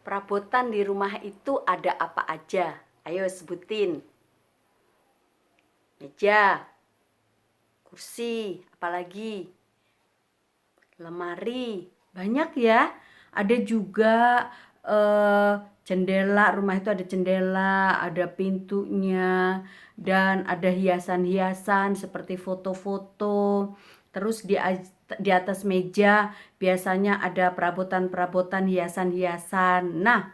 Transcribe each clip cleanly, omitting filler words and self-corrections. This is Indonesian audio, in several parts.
Perabotan di rumah itu ada apa aja? Ayo sebutin. Meja, kursi, apalagi? Lemari. Banyak ya. Ada juga jendela, rumah itu ada jendela, ada pintunya, dan ada hiasan-hiasan seperti foto-foto. Terus di atas meja biasanya ada perabotan-perabotan hiasan-hiasan. Nah,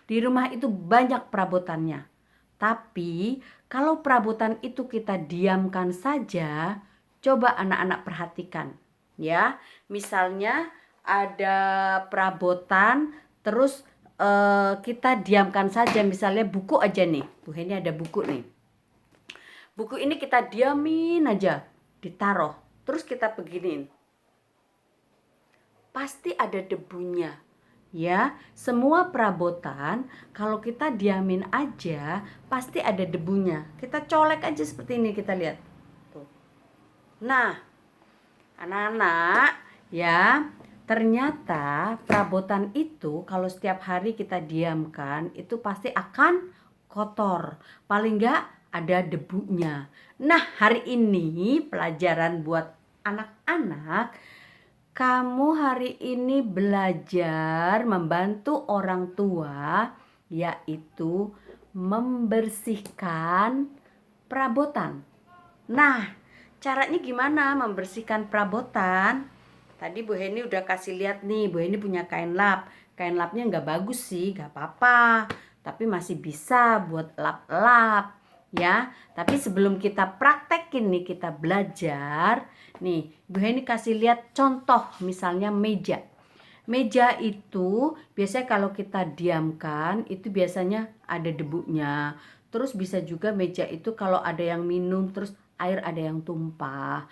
di rumah itu banyak perabotannya. Tapi kalau perabotan itu kita diamkan saja, coba anak-anak perhatikan. Ya, misalnya ada perabotan, terus kita diamkan saja. Misalnya buku aja nih. Ini ada buku nih. Buku ini kita diamin aja, ditaruh. Terus kita beginin. Pasti ada debunya. Ya, semua perabotan kalau kita diamin aja pasti ada debunya. Kita colek aja seperti ini, kita lihat. Tuh. Nah, anak-anak, ya, ternyata perabotan itu kalau setiap hari kita diamkan itu pasti akan kotor. Paling enggak ada debunya. Nah, hari ini pelajaran buat anak-anak. Kamu hari ini belajar membantu orang tua, yaitu membersihkan perabotan. Nah, caranya gimana membersihkan perabotan? Tadi Bu Heni udah kasih lihat nih, Bu Heni punya kain lap. Kain lapnya nggak bagus sih, nggak apa-apa. Tapi masih bisa buat lap-lap. Ya, tapi sebelum kita praktekin nih, kita belajar. Nih, Bu Heni kasih lihat contoh misalnya meja. Meja itu biasanya kalau kita diamkan itu biasanya ada debunya. Terus bisa juga meja itu kalau ada yang minum terus air ada yang tumpah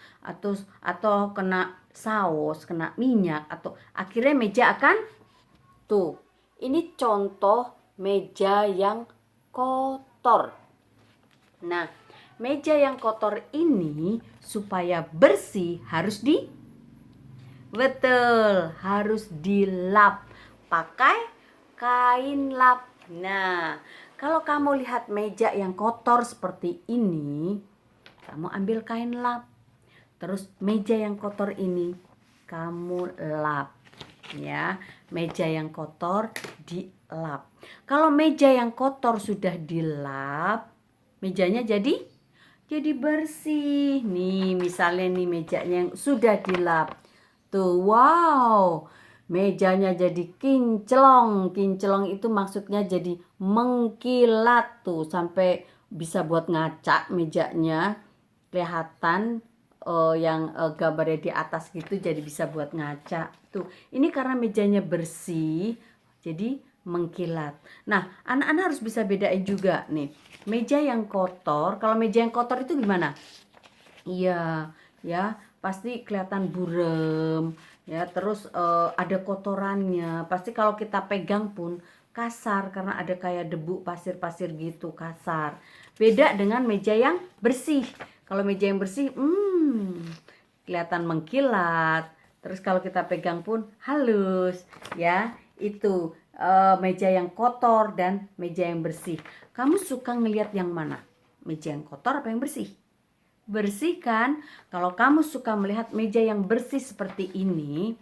atau kena saus, kena minyak atau akhirnya meja akan tuh. Ini contoh meja yang kotor. Nah, meja yang kotor ini supaya bersih harus harus dilap pakai kain lap. Nah, kalau kamu lihat meja yang kotor seperti ini, kamu ambil kain lap. Terus meja yang kotor ini kamu lap. Ya, meja yang kotor dilap. Kalau meja yang kotor sudah dilap, mejanya jadi bersih. Nih, misalnya nih mejanya yang sudah dilap. Tuh, wow. Mejanya jadi kinclong. Kinclong itu maksudnya jadi mengkilat tuh sampai bisa buat ngaca mejanya. Kelihatan yang gambarnya di atas gitu jadi bisa buat ngaca. Tuh, ini karena mejanya bersih jadi mengkilat. Nah, anak-anak harus bisa bedain juga nih. Meja yang kotor, kalau meja yang kotor itu gimana? Iya, ya, pasti kelihatan burem, ya, terus ada kotorannya. Pasti kalau kita pegang pun kasar karena ada kayak debu pasir-pasir gitu, kasar. Beda dengan meja yang bersih. Kalau meja yang bersih, kelihatan mengkilat. Terus kalau kita pegang pun halus, ya. Itu meja yang kotor dan meja yang bersih. Kamu suka ngelihat yang mana? Meja yang kotor apa yang bersih? Bersih kan? Kalau kamu suka melihat meja yang bersih seperti ini,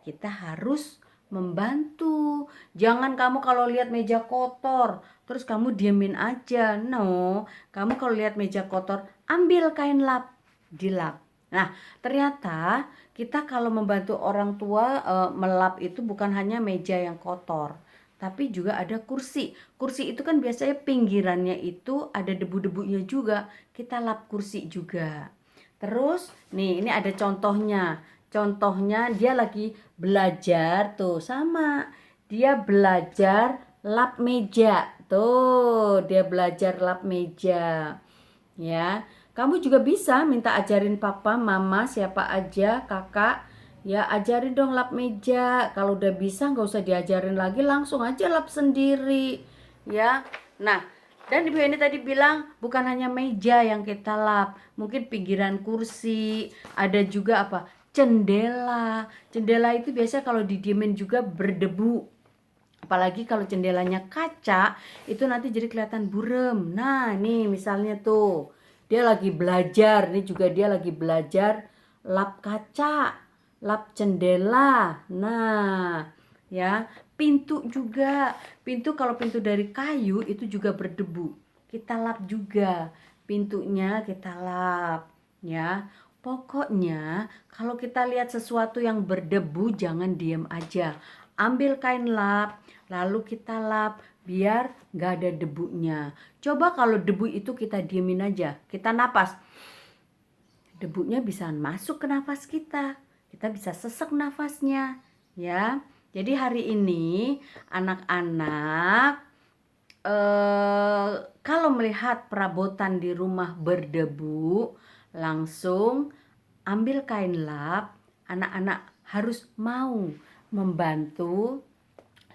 kita harus membantu. Jangan kamu kalau lihat meja kotor, terus kamu diemin aja. No, kamu kalau lihat meja kotor, ambil kain lap, dilap. Nah, ternyata kita kalau membantu orang tua melap itu bukan hanya meja yang kotor, tapi juga ada kursi. Kursi itu kan biasanya pinggirannya itu ada debu-debunya juga. Kita lap kursi juga. Terus, nih ini ada contohnya. Contohnya dia lagi belajar tuh sama. Dia belajar lap meja. Tuh, dia belajar lap meja. Ya. Kamu juga bisa minta ajarin papa, mama, siapa aja, kakak. Ya, ajarin dong lap meja. Kalau udah bisa nggak usah diajarin lagi, langsung aja lap sendiri. Ya. Nah, dan Ibu ini tadi bilang bukan hanya meja yang kita lap, mungkin pinggiran kursi, ada juga apa? Jendela. Jendela itu biasanya kalau didiemin juga berdebu. Apalagi kalau jendelanya kaca, itu nanti jadi kelihatan buram. Nah, nih misalnya tuh, dia lagi belajar, ini juga dia lagi belajar lap kaca, lap jendela. Nah, ya, pintu juga. Pintu kalau pintu dari kayu itu juga berdebu. Kita lap juga. Pintunya kita lap, ya. Pokoknya kalau kita lihat sesuatu yang berdebu jangan diem aja. Ambil kain lap, lalu kita lap biar gak ada debunya. Coba kalau debu itu kita diemin aja, kita napas, debunya bisa masuk ke nafas kita bisa sesek nafasnya, ya. Jadi hari ini anak-anak kalau melihat perabotan di rumah berdebu, langsung ambil kain lap. Anak-anak harus mau membantu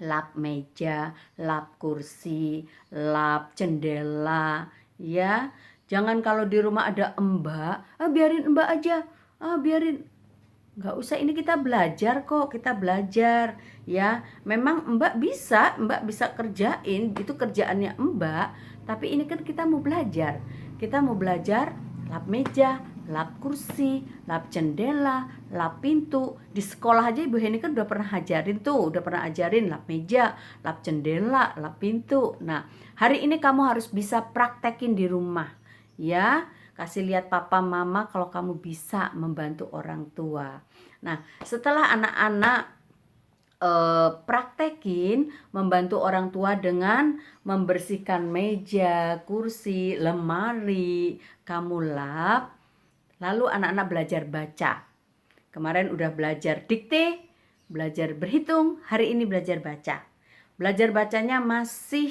lap meja, lap kursi, lap jendela, ya. Jangan kalau di rumah ada mbak, biarin mbak aja, biarin. Nggak usah, ini kita belajar kok, kita belajar, ya. Memang mbak bisa kerjain, itu kerjaannya mbak. Tapi ini kan kita mau belajar lap meja, lap kursi, lap jendela, lap pintu. Di sekolah aja Ibu Heni kan udah pernah ajarin lap meja, lap jendela, lap pintu. Nah, hari ini kamu harus bisa praktekin di rumah, ya. Kasih lihat papa mama kalau kamu bisa membantu orang tua. Nah, setelah anak-anak praktekin membantu orang tua dengan membersihkan meja, kursi, lemari, kamu lap. Lalu anak-anak belajar baca. Kemarin udah belajar dikte, belajar berhitung, hari ini belajar baca. Belajar bacanya masih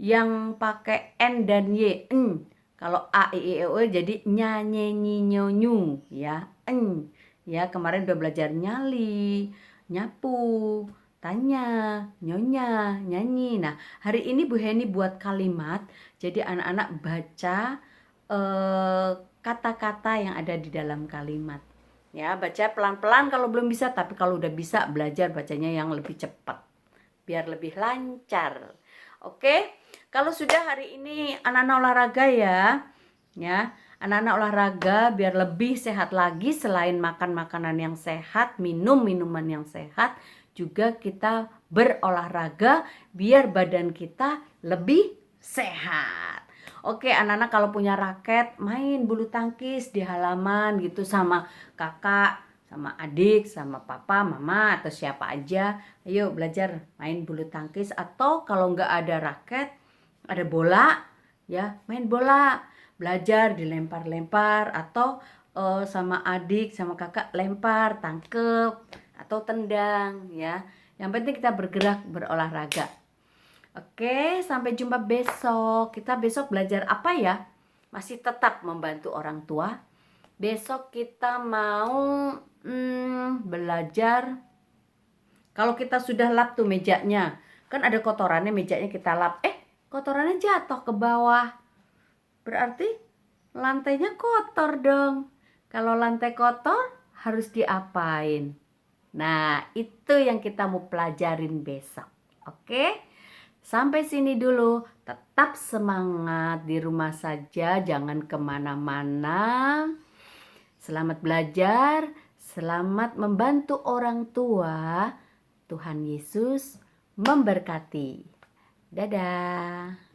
yang pakai N dan Y, N. Kalau A, I, E, O jadi nya, nye, nyi, nyo, nyu, ya, N. Ya, kemarin udah belajar nyali, nyapu, tanya, nyonya, nyanyi. Nah, hari ini Bu Heni buat kalimat, jadi anak-anak baca kata-kata yang ada di dalam kalimat. Ya, baca pelan-pelan kalau belum bisa, tapi kalau udah bisa belajar bacanya yang lebih cepat, biar lebih lancar. Oke, kalau sudah hari ini anak-anak olahraga ya, anak-anak olahraga biar lebih sehat lagi. Selain makan makanan yang sehat, minum minuman yang sehat, juga kita berolahraga biar badan kita lebih sehat. Oke, anak-anak kalau punya raket, main bulu tangkis di halaman gitu sama kakak, sama adik, sama papa, mama, atau siapa aja. Ayo belajar main bulu tangkis. Atau kalau nggak ada raket, ada bola, ya main bola. Belajar dilempar-lempar atau sama adik, sama kakak lempar, tangkep, atau tendang, ya. Yang penting kita bergerak, berolahraga. Oke, sampai jumpa besok. Kita besok belajar apa ya? Masih tetap membantu orang tua. Besok kita mau belajar, kalau kita sudah lap tuh mejanya, kan ada kotorannya, mejanya kita lap, kotorannya jatuh ke bawah, berarti lantainya kotor dong. Kalau lantai kotor harus diapain? Nah, itu yang kita mau pelajarin besok. Oke, sampai sini dulu. Tetap semangat di rumah saja, jangan kemana-mana. Selamat belajar, selamat membantu orang tua. Tuhan Yesus memberkati. Dadah.